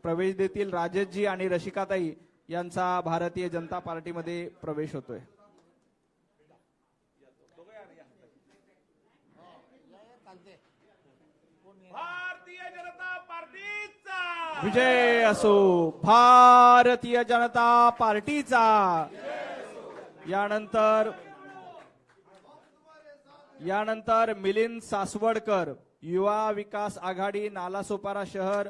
प्रवेश देतील. राजेशजी आणि रशिकाताई यांचा भारतीय जनता पार्टीमध्ये प्रवेश होतोय. भारतीय जनता पार्टीचा विजय असो. भारतीय जनता पार्टीचा. यानंतर मिलिंद सासवडकर, युवा विकास आघाडी नालासोपारा शहर.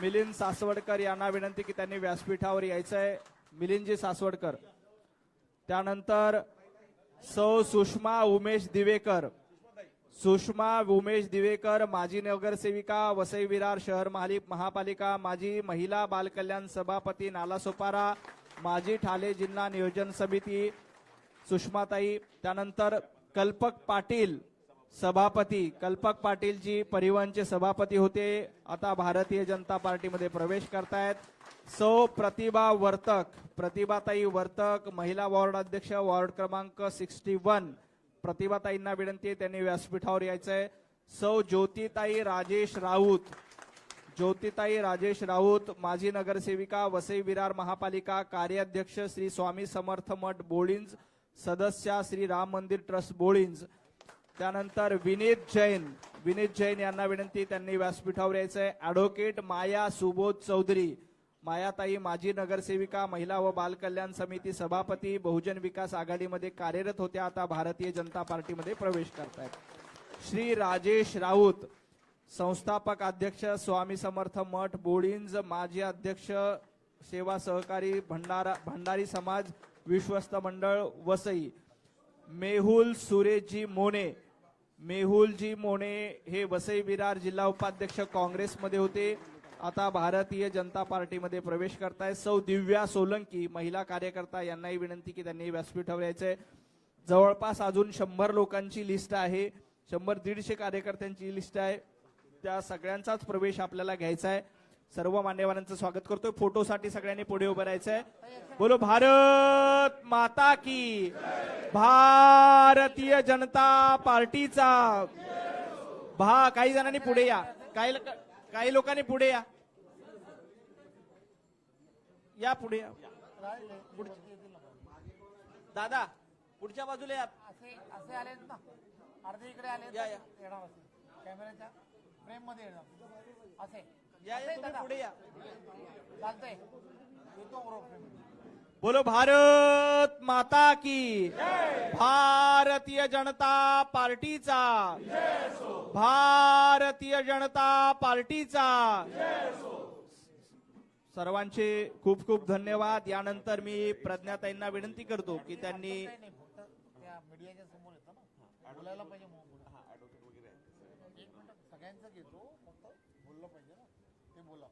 मिलिंद सासवडकर यांना विनंती की त्यांनी व्यासपीठावर यायचंय. मिलिंदजी सासवडकर. त्यानंतर सौ सुषमा उमेश दिवेकर. सुषमा उमेश दिवेकर, माजी नगरसेविका वसई विरार शहर महापालिका, माजी महिला बालकल्याण सभापती नालासोपारा, माजी ठाणे जिल्हा नियोजन समिती सुषमाताई. त्यानंतर कल्पक पाटील सभापती. कल्पक पाटीलजी परिवहनचे सभापती होते, आता भारतीय जनता पार्टीमध्ये प्रवेश करतायत. सौ प्रतिभा वर्तक. प्रतिभाताई वर्तक, महिला वॉर्ड अध्यक्ष, वॉर्ड क्रमांक 61. प्रतिभाताईंना विनंती आहे त्यांनी व्यासपीठावर यायचंय. सौ ज्योतिताई राजेश राऊत. ज्योतिताई राजेश राऊत, माजी नगरसेविका वसई विरार महापालिका, कार्याध्यक्ष श्री स्वामी समर्थ मठ बोळिंज, सदस्य श्री राम मंदिर ट्रस्ट बोळिंज. त्यानंतर विनीत जैन. विनीत जैन यांना विनंती त्यांनी व्यासपीठावर यायचंय. ऍडव्होकेट माया सुबोध चौधरी. मायाताई माजी नगरसेविका, महिला व बाल कल्याण समिती सभापती, बहुजन विकास आघाडीमध्ये कार्यरत होत्या, आता भारतीय जनता पार्टीमध्ये प्रवेश करतायत. श्री राजेश राऊत, संस्थापक अध्यक्ष स्वामी समर्थ मठ बोळिंज, माजी अध्यक्ष सेवा सहकारी भंडारी समाज विश्वस्त मंडळ वसई. मेहुल सुरेशजी मोने. मेहुलजी मोने हे वसई विरार जिल्हा उपाध्यक्ष काँग्रेसमध्ये होते, आता भारतीय जनता पार्टीमध्ये प्रवेश करताय. सौ दिव्या सोलंकी, महिला कार्यकर्ता, यांनाही विनंती की त्यांनी व्यासपीठावर यायचंय. जवळपास अजून 100 लोकांची लिस्ट आहे, 100-150 कार्यकर्त्यांची लिस्ट आहे, त्या सगळ्यांचाच प्रवेश आपल्याला घ्यायचा आहे. सर्व मान्यवरांचं स्वागत करतोय. फोटोसाठी सगळ्यांनी पुढे उभं राहायचंय. बोलो भारत माता की. भारतीय जनता पार्टीचा. काही जणांनी पुढे या, काही लोकांनी पुढे या. या पुढे या. दादा पुढच्या बाजूला या. असे आले ना, अर्धे इकडे आले. या या कॅमेऱ्याच्या फ्रेम मध्ये येणार असे. या तुम्ही पुढे या. चालतंय, येतो बरोबर. बोलो भारत माता की. भारतीय जनता पार्टीचा. भारतीय जनता पार्टीचा. सर्वांचे खूप खूप धन्यवाद. यानंतर मी प्रज्ञाताईंना विनंती करतो की त्यांनी मीडियाच्या समोर येतो ना, बोलायला पाहिजे. सगळ्यांचं घेतो, फक्त बोललं पाहिजे ना, ते बोला.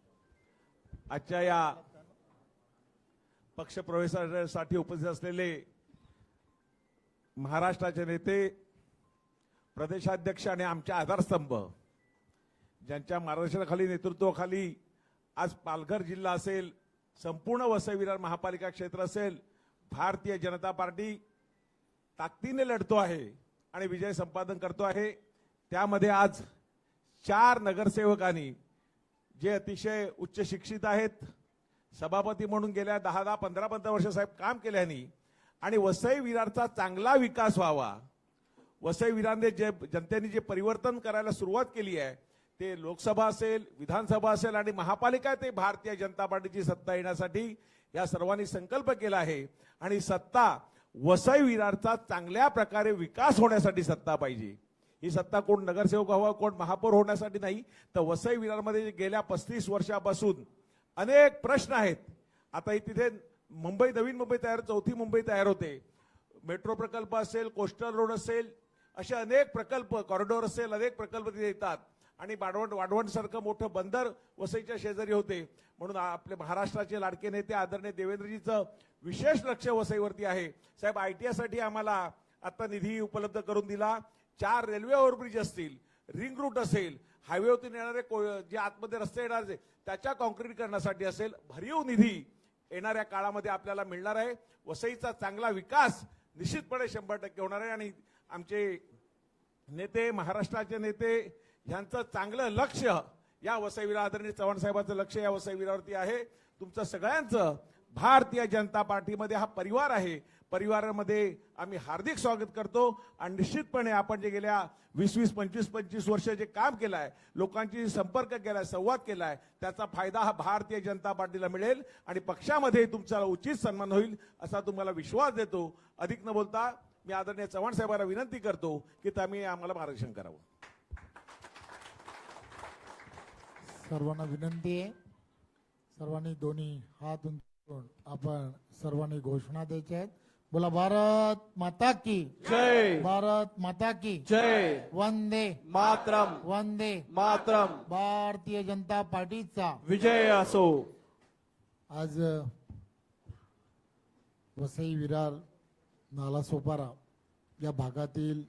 आजच्या या पक्ष प्रवेशासाठी उपस्थित असलेले महाराष्ट्राचे नेते, प्रदेशाध्यक्ष आणि आमचे आधारस्तंभ, ज्यांच्या मार्गदर्शनाखाली नेतृत्वाखाली आज पालघर जिल्हा असेल, संपूर्ण वसई विरार महापालिका क्षेत्र असेल, भारतीय जनता पार्टी ताकदीने लढतो आहे आणि विजय संपादन करतो आहे. त्यामध्ये आज 4 नगरसेवकांनी जे अतिशय उच्च शिक्षित आहेत, सभापती म्हणून गेल्या 10-15 वर्ष साहेब काम केल्यानी आणि वसई विरारचा चांगला विकास व्हावा, वसई विरारने जे जनतेने जे परिवर्तन करायला सुरुवात केली आहे, ते लोकसभा असेल, विधानसभा असेल आणि महापालिका, ते भारतीय जनता पार्टीची सत्ता येण्यासाठी या सर्वांनी संकल्प केला आहे. आणि सत्ता वसई विरारचा चांगल्या प्रकारे विकास होण्यासाठी सत्ता पाहिजे. ही सत्ता कोण नगरसेवक हवा, कोण महापौर होण्यासाठी नाही, तर वसई विरारमध्ये गेल्या 35 वर्षापासून अनेक प्रश्न आहेत. आता तिथे मुंबई, नवीन मुंबई तयार, चौथी मुंबई तयार होते. मेट्रो प्रकल्प असेल, कोस्टल रोड असेल, असे अनेक प्रकल्प, कॉरिडॉर असेल, अनेक प्रकल्प तिथे येतात. आणि वाढवण सारखं मोठं बंदर वसईच्या शेजारी होते. म्हणून आपले महाराष्ट्राचे लाडके नेते आदरणीय देवेंद्रजीचं विशेष लक्ष वसईवरती आहे. साहेब, ITI साठी आम्हाला आता निधी उपलब्ध करून दिला. 4 रेल्वे ओव्हरब्रिज असतील, रिंग रूट असेल, हायवेवरती येणारे जे आतमध्ये रस्ते येणार त्याच्या कॉन्क्रीटीकरणासाठी असेल, भरीव निधी येणाऱ्या काळामध्ये आपल्याला मिळणार आहे. वसईचा चांगला विकास निश्चितपणे 100% होणार आहे. आणि आमचे नेते, महाराष्ट्राचे नेते, यांचं चांगलं लक्ष या वसई विरार आदरणीय चव्हाण साहेबांचं लक्ष या वसई विरारवरती आहे. तुमचं सगळ्यांचं भारतीय जनता पार्टीमध्ये हा परिवार आहे. परिवारामध्ये आम्ही हार्दिक स्वागत करतो आणि निश्चितपणे आपण जे गेल्या 20 25 वर्ष जे काम केलं आहे, लोकांशी संपर्क केलाय, संवाद केलाय, त्याचा फायदा हा भारतीय जनता पार्टीला मिळेल आणि पक्षामध्ये तुमचा उचित सन्मान होईल असा तुम्हाला विश्वास देतो. अधिक न बोलता मी आदरणीय चव्हाण साहेबांना विनंती करतो की तुम्ही आम्हाला मार्गदर्शन करावं. सर्वांना विनंती आहे, सर्वांनी दोन्ही हात उंचावून आपण सर्वांनी घोषणा द्यायच्या आहेत. बोला भारत माता की जय भारत माता की जय वंदे मातरम वंदे मातरम. भारतीय जनता पार्टीचा विजय असो. आज वसई विरार नालासोपारा या भागातील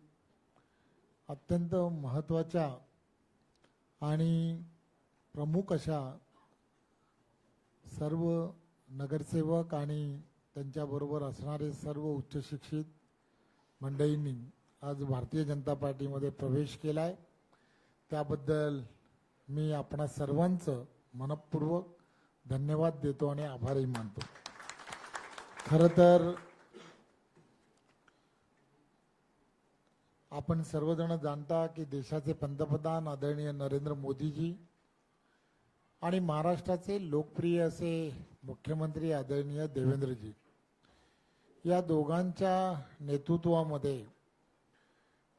अत्यंत महत्वाच्या आणि प्रमुख अशा सर्व नगरसेवक आणि त्यांच्याबरोबर असणारे सर्व उच्च शिक्षित मंडळींनी आज भारतीय जनता पार्टीमध्ये प्रवेश केलाय. त्याबद्दल मी आपणा सर्वांचं मनपूर्वक धन्यवाद देतो आणि आभारही मानतो. खरं तर आपण सर्वजण जाणता की देशाचे पंतप्रधान आदरणीय नरेंद्र मोदीजी आणि महाराष्ट्राचे लोकप्रिय असे मुख्यमंत्री आदरणीय देवेंद्रजी या दोघांच्या नेतृत्वामध्ये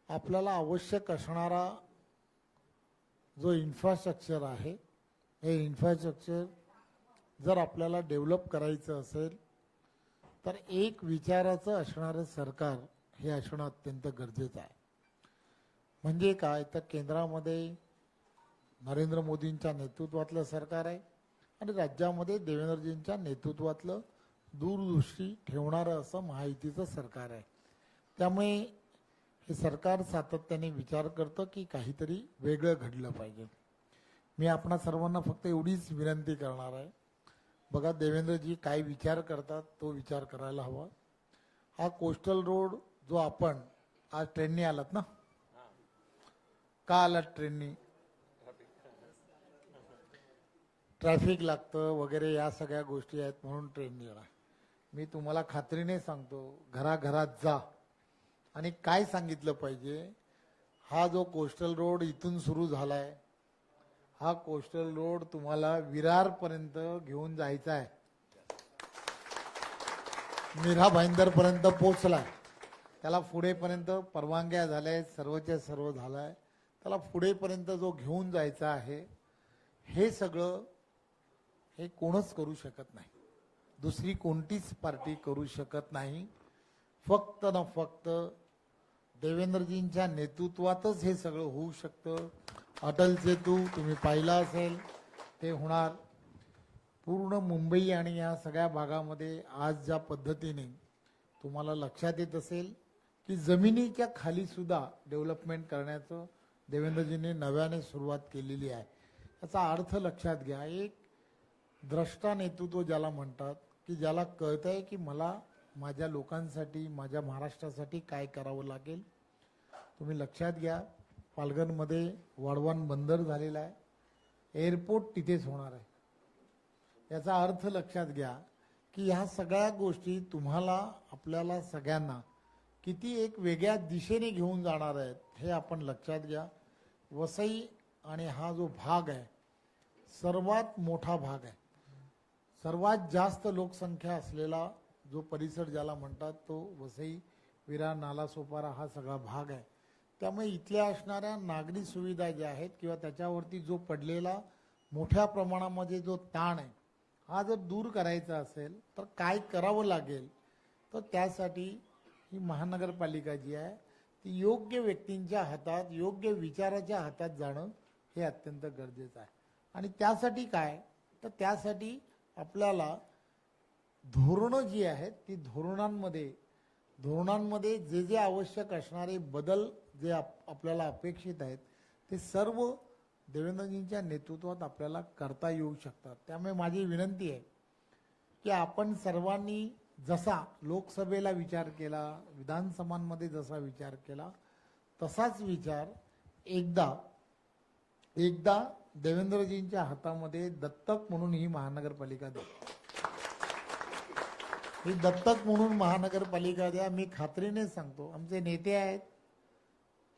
आपल्याला आवश्यक असणारा जो इन्फ्रास्ट्रक्चर आहे, हे इन्फ्रास्ट्रक्चर जर आपल्याला डेव्हलप करायचं असेल तर एक विचाराचं असणारं सरकार हे असणं अत्यंत गरजेचं आहे. म्हणजे काय तर केंद्रामध्ये नरेंद्र मोदींच्या नेतृत्वातलं सरकार आहे आणि राज्यामध्ये देवेंद्रजींच्या नेतृत्वातलं दूरदृष्टी ठेवणारं असं महायुतीचं सरकार आहे. त्यामुळे हे सरकार सातत्याने विचार करतं की काहीतरी वेगळं घडलं पाहिजे. मी आपणा सर्वांना फक्त एवढीच विनंती करणार आहे, बघा देवेंद्रजी काय विचार करतात तो विचार करायला हवा. हा कोस्टल रोड जो आपण आज ट्रेननी आलात ना, का आलात ट्रेननी? ट्रॅफिक लागतं वगैरे या सगळ्या गोष्टी आहेत म्हणून ट्रेननी येणार. मी तुम्हाला खात्रीने सांगतो, घराघरात जा आणि काय सांगितलं पाहिजे, हा जो कोस्टल रोड इथून सुरू झालाय, हा कोस्टल रोड तुम्हाला विरार पर्यंत घेऊन जायचा आहे. मीरा भाईंदर पर्यंत पोहोचलाय, त्याला पुढेपर्यंत परवानग्या झाल्या, सर्वच्या सर्व झालाय, त्याला पुढेपर्यंत जो घेऊन जायचा आहे, हे सगळं हे कोणच करू शकत नाही, दुसरी कोणतीच पार्टी करू शकत नाही. फक्त ना फक्त देवेंद्रजींच्या नेतृत्वातच हे सगळं होऊ शकतं. अटल सेतू तुम्ही पाहिला असेल, ते होणार. पूर्ण मुंबई आणि या सगळ्या भागामध्ये आज ज्या पद्धतीने तुम्हाला लक्षात येत असेल की जमिनीच्या खाली सुद्धा डेव्हलपमेंट करण्याचं देवेंद्रजींनी नव्याने सुरुवात केलेली आहे. याचा अर्थ लक्षात घ्या, एक द्रष्टा नेतृत्व ज्याला म्हणतात की ज्याला कळतंय की मला माझ्या लोकांसाठी, माझ्या महाराष्ट्रासाठी काय करावं लागेल. तुम्ही लक्षात घ्या, पालघरमध्ये वाढवान बंदर झालेला आहे, एअरपोर्ट तिथेच होणार आहे. याचा अर्थ लक्षात घ्या की ह्या सगळ्या गोष्टी तुम्हाला, आपल्याला सगळ्यांना किती एक वेगळ्या दिशेने घेऊन जाणार आहेत हे आपण लक्षात घ्या. वसई आणि हा जो भाग आहे सर्वात मोठा भाग आहे, सर्वात जास्त लोकसंख्या असलेला जो परिसर ज्याला म्हणतात तो वसई विरार नालासोपारा हा सगळा भाग आहे. त्यामुळे इथल्या असणाऱ्या नागरी सुविधा ज्या आहेत किंवा त्याच्यावरती जो पडलेला मोठ्या प्रमाणामध्ये जो ताण आहे, हा जर दूर करायचा असेल तर काय करावं लागेल, तर त्यासाठी ही महानगरपालिका जी आहे ती योग्य व्यक्तींच्या हातात, योग्य विचाराच्या हातात जाणं हे अत्यंत गरजेचं आहे. आणि त्यासाठी काय, तर त्यासाठी आपल्याला धोरणं जी आहेत ती धोरणांमध्ये जे जे आवश्यक असणारे बदल जे आपल्याला अपेक्षित आहेत ते सर्व देवेंद्रजींच्या नेतृत्वात आपल्याला करता येऊ शकतात. त्यामुळे माझी विनंती आहे की आपण सर्वांनी जसा लोकसभेला विचार केला, विधानसभांमध्ये जसा विचार केला, तसाच विचार एकदा देवेंद्रजींच्या हातामध्ये दत्तक म्हणून ही महानगरपालिका द्या. ही दत्तक म्हणून महानगरपालिका द्या. मी खात्रीने सांगतो, आमचे नेते आहेत,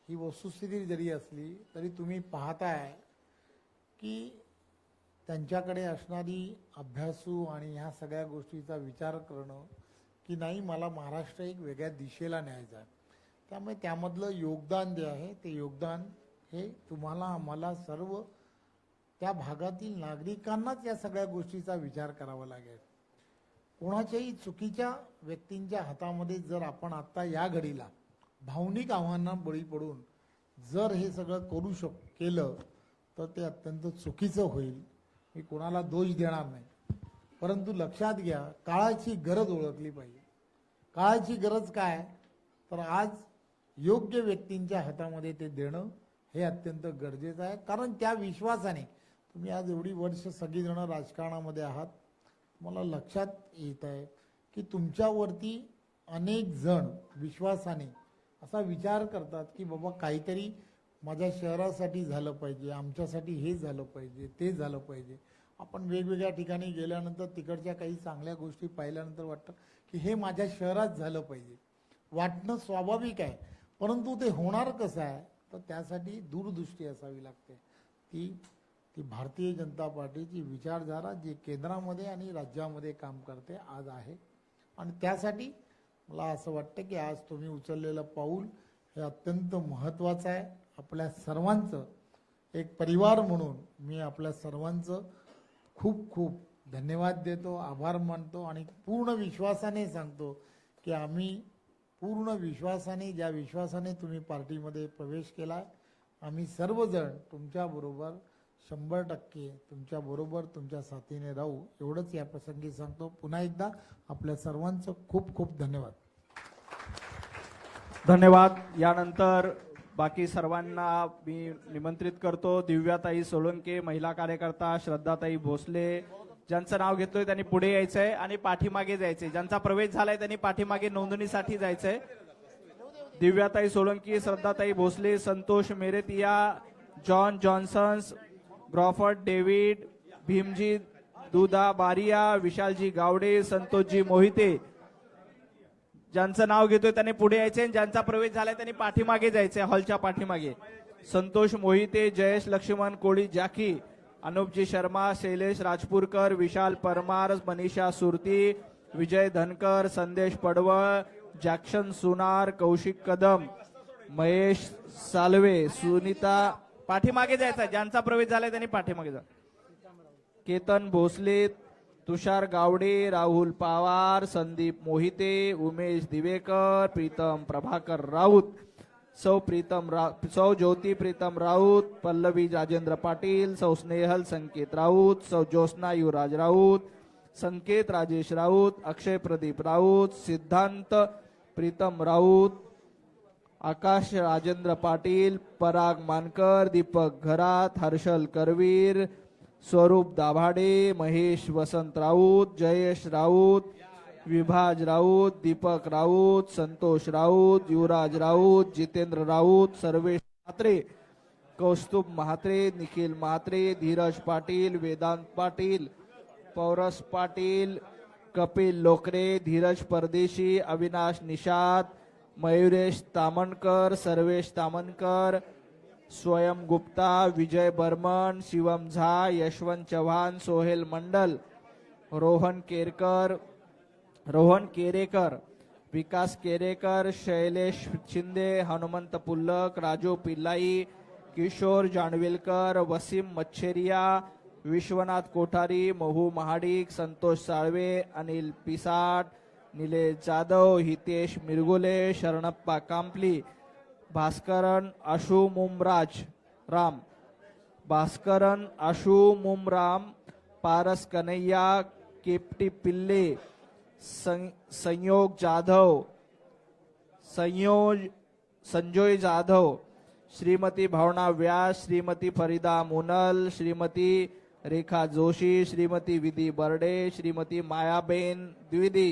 ही वस्तुस्थिती जरी असली तरी तुम्ही पाहताय की त्यांच्याकडे असणारी अभ्यासू आणि ह्या सगळ्या गोष्टीचा विचार करणं की नाही, मला महाराष्ट्र एक वेगळ्या दिशेला न्यायचा आहे. त्यामुळे त्यामधलं योगदान जे आहे ते योगदान हे तुम्हाला आम्हाला सर्व त्या भागातील नागरिकांनाच या सगळ्या गोष्टीचा विचार करावा लागेल. कोणाच्याही चुकीच्या व्यक्तींच्या हातामध्ये जर आपण आता या घडीला भावनिक आव्हानांना बळी पडून जर हे सगळं करू केलं तर ते अत्यंत चुकीचं होईल. मी कोणाला दोष देणार नाही, परंतु लक्षात घ्या, काळाची गरज ओळखली पाहिजे. काळाची गरज काय, तर आज योग्य व्यक्तींच्या हातामध्ये ते देणं हे अत्यंत गरजेचं आहे. कारण त्या विश्वासाने तुम्ही आज एवढी वर्ष सगळीजण राजकारणामध्ये आहात, मला लक्षात येत आहे की तुमच्यावरती अनेक जण विश्वासाने असा विचार करतात की बाबा काहीतरी माझ्या शहरासाठी झालं पाहिजे, आमच्यासाठी हे झालं पाहिजे, ते झालं पाहिजे. आपण वेगवेगळ्या ठिकाणी गेल्यानंतर तिकडच्या काही चांगल्या गोष्टी पाहिल्यानंतर वाटतं की हे माझ्या शहरात झालं पाहिजे. वाटणं स्वाभाविक आहे, परंतु ते होणार कसं आहे, तर त्यासाठी दूरदृष्टी असावी लागते. ती भारतीय जनता पार्टीची विचारधारा जी केंद्रामध्ये आणि राज्यामध्ये काम करते आज आहे. आणि त्यासाठी मला असं वाटतं की आज तुम्ही उचललेलं पाऊल हे अत्यंत महत्त्वाचं आहे. आपल्या सर्वांचं एक परिवार म्हणून मी आपल्या सर्वांचं खूप खूप धन्यवाद देतो, आभार मानतो आणि पूर्ण विश्वासाने सांगतो की आम्ही पूर्ण विश्वासाने, ज्या विश्वासाने तुम्ही पार्टीमध्ये प्रवेश केला, आम्ही सर्वजण तुमच्याबरोबर 100% तुमच्याबरोबर तुमच्या साथीने राहू, एवढंच या प्रसंगी सांगतो. पुन्हा एकदा आपल्या सर्वांचं खूप खूप धन्यवाद. धन्यवाद. यानंतर बाकी सर्वांना मी निमंत्रित करतो. दिव्याताई सोळंके, महिला कार्यकर्ता श्रद्धाताई भोसले, ज्यांचं नाव घेतोय त्यांनी पुढे यायचंय आणि पाठीमागे जायचंय. ज्यांचा प्रवेश झालाय त्यांनी पाठीमागे नोंदणीसाठी जायचंय. दिव्याताई सोळंकी, श्रद्धाताई Bhosale, Santosh Meretiya, John Johnsons, Crawford David, Bhimji Dudha Baria, विशालजी Gawade, Santoshji Mohite, ज्यांचं नाव घेतोय त्यांनी पुढे यायचे. ज्यांचा प्रवेश झालाय त्यांनी पाठीमागे जायचंय, हॉलच्या पाठीमागे. संतोष मोहिते, जयेश लक्ष्मण कोळी जाकी, अनुपजी शर्मा, शैलेश राजपूरकर, विशाल परमार, मनीषा सुरती, विजय धनकर, संदेश पडवळ, जॅक्सन सुनार, कौशिक कदम, महेश सालवे, सुनीता, पाठीमागे जायचं. ज्यांचा प्रवेश झालाय त्यांनी पाठीमागे जा. केतन भोसले, तुषार गावडे, राहुल पवार, संदीप मोहिते, उमेश दिवेकर, प्रीतम प्रभाकर राऊत, सौ ज्योती प्रीतम राऊत, पल्लवी राजेंद्र पाटील, सौ स्नेहल संकेत राऊत, सौ ज्योत्स्ना युवराज राऊत, संकेत राजेश राऊत, अक्षय प्रदीप राऊत, सिद्धांत प्रीतम राऊत, आकाश राजेंद्र पाटील, पराग मानकर, दीपक घरात, हर्षल करवीर, स्वरूप दाभाडे, महेश वसंत राऊत, जयेश राऊत, विभाज राऊत, दीपक राऊत, संतोष राऊत, युवराज राऊत, जितेंद्र राऊत, सर्वेश म्हात्रे, कौस्तुभ म्हात्रे, निखिल म्हात्रे, धीरज पाटील, वेदांत पाटील, पौरस पाटील, कपिल लोकरे, धीरज परदेशी, अविनाश निषाद, मयुरेश तामणकर, सर्वेश तामणकर, स्वयं गुप्ता, विजय बर्मन, शिवम झा, यशवंत चव्हाण, सोहेल मंडल, रोहन केरेकर, विकास केरेकर, शैलेश शिंदे, हनुमंत पुल्लक, राजू पिल्लाई, किशोर जानविलकर, वसीम मच्छेरिया, विश्वनाथ कोठारी, महू महाडिक, संतोष साळवे, अनिल पिसाट, निलेश जाधव, हितेश मिरगुले, शरणप्पा कांपली, भास्करन आशु मुमराम, पारस कन्हैया, केप्टी पिल्ले, संयोग जाधव, संजोय जाधव, श्रीमती भावना व्यास, श्रीमती फरीदा मुनल, श्रीमती रेखा जोशी, श्रीमती विधी बर्डे, श्रीमती मायाबेन द्विवेदी,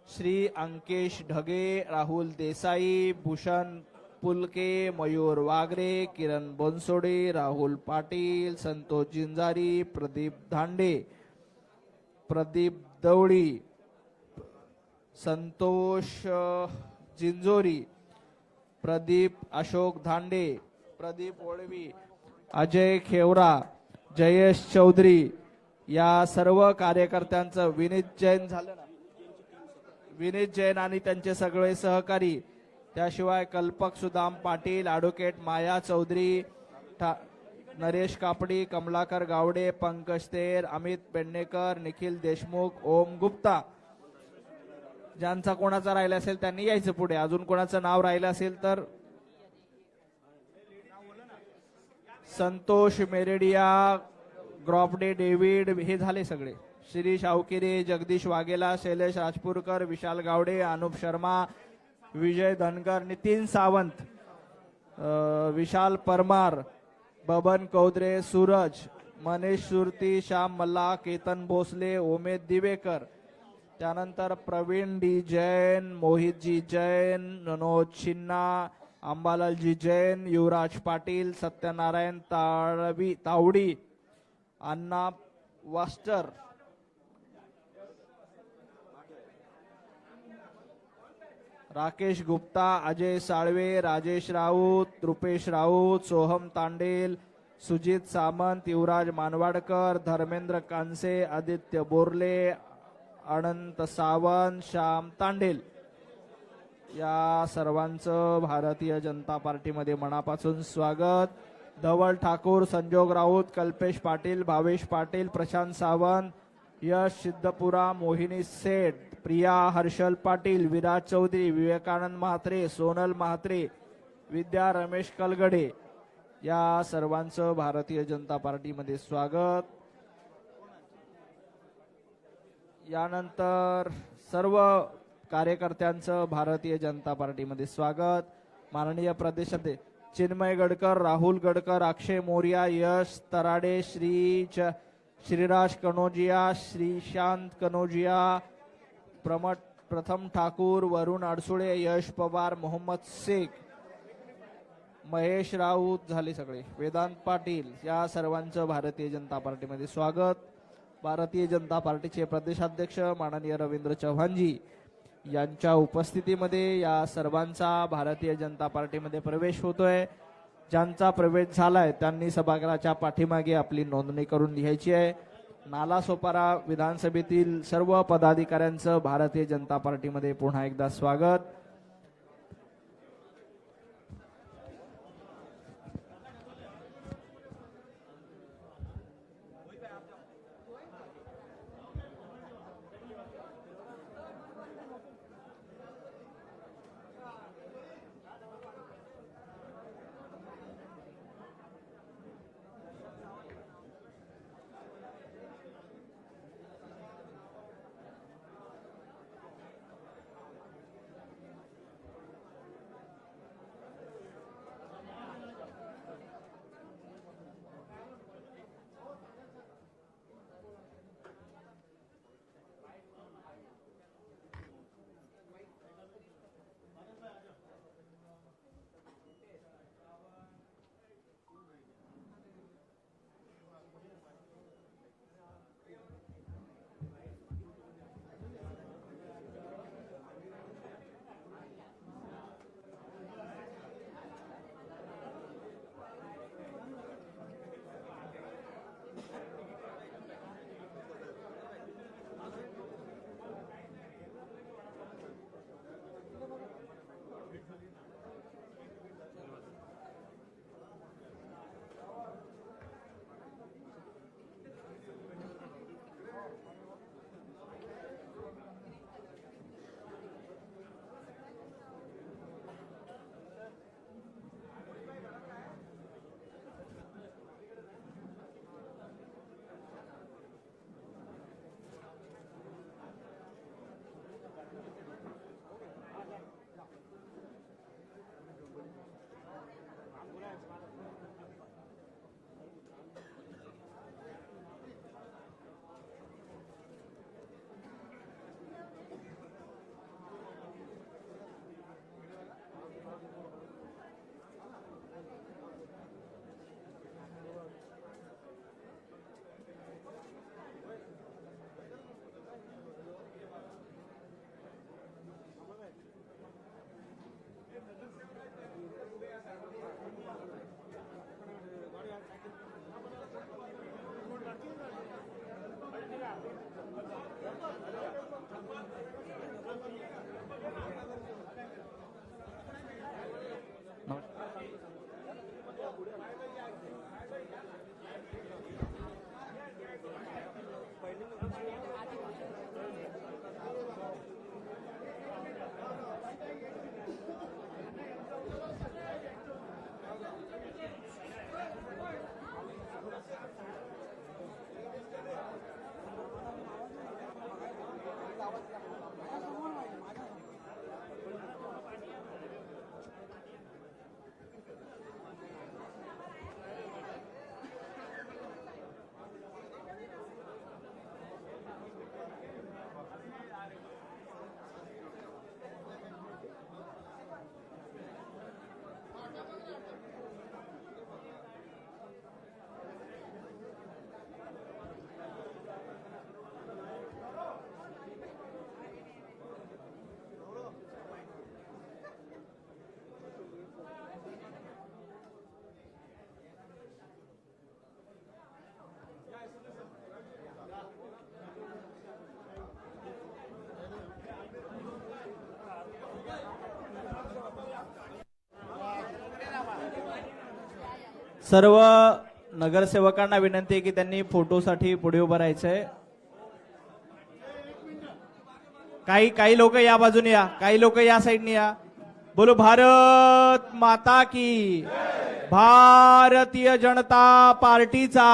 श्री अंकेश ढगे, राहुल देसाई, भूषण पुलके, मयूर वागरे, किरण बनसोडे, राहुल पाटील, संतोष जिंजारी, प्रदीप धांडे, प्रदीप दवडी, संतोष जिंजोरी, प्रदीप अशोक धांडे, प्रदीप ओळवी, अजय खेवरा, जयेश चौधरी या सर्व कार्यकर्त्यांचं, विनीत जैन झालं ना, विनीत जैन आणि त्यांचे सगळे सहकारी, त्याशिवाय कल्पक सुदाम पाटील, ॲडव्होकेट माया चौधरी, नरेश कापडी, कमलाकर गावडे, पंकज तेर, अमित पेडणेकर, निखिल देशमुख, ओम गुप्ता. ज्यांचा कोणाचा राहिला असेल त्यांनी यायचं पुढे. अजून कोणाचं नाव राहिलं असेल तर संतोष मेरेडिया, ग्रॉपडे डेव्हिड हे झाले सगळे. शिरीष आवकिरे, जगदीश वाघेला, शैलेश राजपूरकर, विशाल गावडे, अनुप शर्मा, विजय धनगर, नितीन सावंत, विशाल परमार, बबन कौद्रे, सूरज, मनीष सुरती, श्याम मल्ला, केतन भोसले, उमेद दिवेकर, त्यानंतर प्रवीण डी जैन, मोहितजी जैन, मनोज छिन्ना, अंबालालजी जैन, युवराज पाटील, सत्यनारायण तावडी, अण्णा वास्टर, राकेश गुप्ता, अजय साळवे, राजेश राऊत, रुपेश राऊत, सोहम तांडेल, सुजित सामंत, युवराज मानवाडकर, धर्मेंद्र कांसे, आदित्य बोरले, अनंत सावंत, श्याम तांडेल या सर्वांचं भारतीय जनता पार्टीमध्ये मनापासून स्वागत. धवल ठाकूर, संजोग राऊत, कल्पेश पाटील, भावेश पाटील, प्रशांत सावंत, यश सिद्धपुरा, मोहिनी सेठ, प्रिया हर्षल पाटील, विराज चौधरी, विवेकानंद म्हात्रे, सोनल म्हात्रे, विद्या रमेश कलगडे या सर्वांचं भारतीय जनता पार्टीमध्ये स्वागत. यानंतर सर्व कार्यकर्त्यांचं भारतीय जनता पार्टीमध्ये स्वागत. माननीय प्रदेशाध्यक्ष चिन्मय गडकर, राहुल गडकर, अक्षय मोर्या, यश तराडे, श्रीराज कनोजिया, श्रीशांत कनोजिया, प्रथम ठाकूर, वरुण अडसुळे, यश पवार, मोहम्मद शेख, महेश राऊत झाले सगळे, वेदांत पाटील या सर्वांचं भारतीय जनता पार्टीमध्ये स्वागत. भारतीय जनता पार्टीचे प्रदेशाध्यक्ष माननीय रवींद्र चव्हाणजी यांच्या उपस्थितीमध्ये या सर्वांचा भारतीय जनता पार्टीमध्ये प्रवेश होतोय. ज्यांचा प्रवेश झालाय त्यांनी सभागृहाच्या पाठीमागे आपली नोंदणी करून लिहायची आहे. नालासोपारा विधानसभेतील सर्व पदाधिकाऱ्यांचं भारतीय जनता पार्टीमध्ये पुन्हा एकदा स्वागत. सर्व नगरसेवकांना विनंती आहे की त्यांनी फोटोसाठी पुढे उभं राहायचंय. काही लोक या बाजूने या, काही लोक या साईडने या. बोलो भारत माता की, भारतीय जनता पार्टीचा,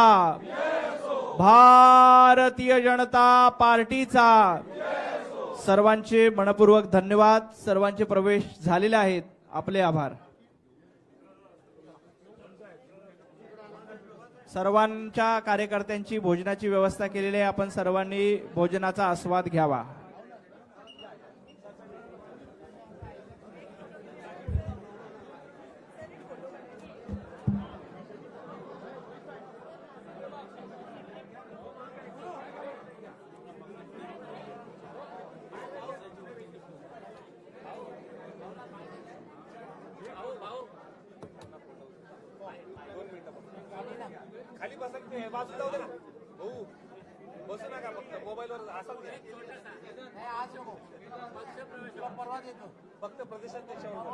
भारतीय जनता पार्टीचा. सर्वांचे मनपूर्वक धन्यवाद. सर्वांचे प्रवेश झालेले आहेत. आपले आभार. सर्वांच्या कार्यकर्त्यांची भोजनाची व्यवस्था केलेली आहे. आपण सर्वांनी भोजनाचा आस्वाद घ्यावा. खाली बसा की बाजू जाऊ दे ना भाऊ, बसू नका, फक्त मोबाईलवर असाल दे. फक्त प्रदेशाध्यक्षावर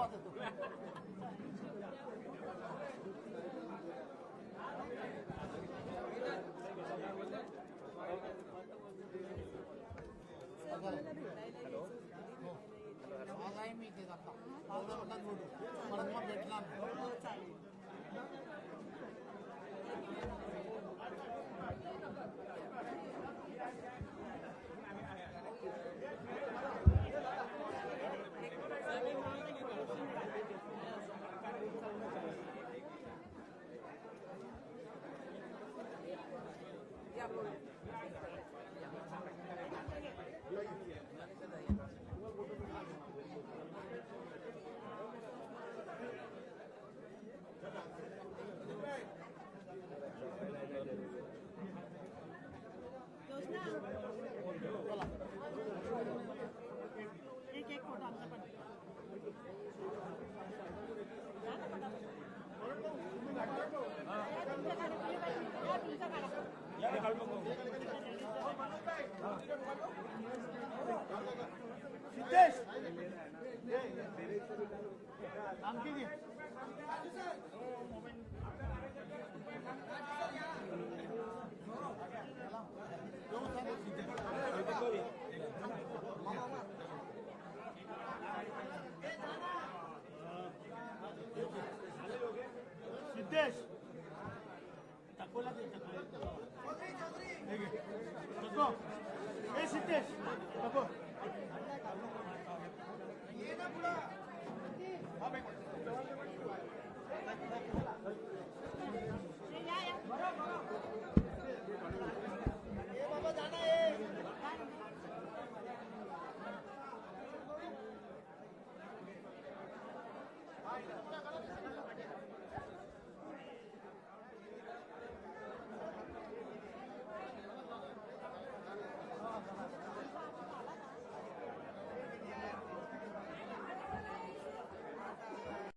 सिद्धेश सिद्धेश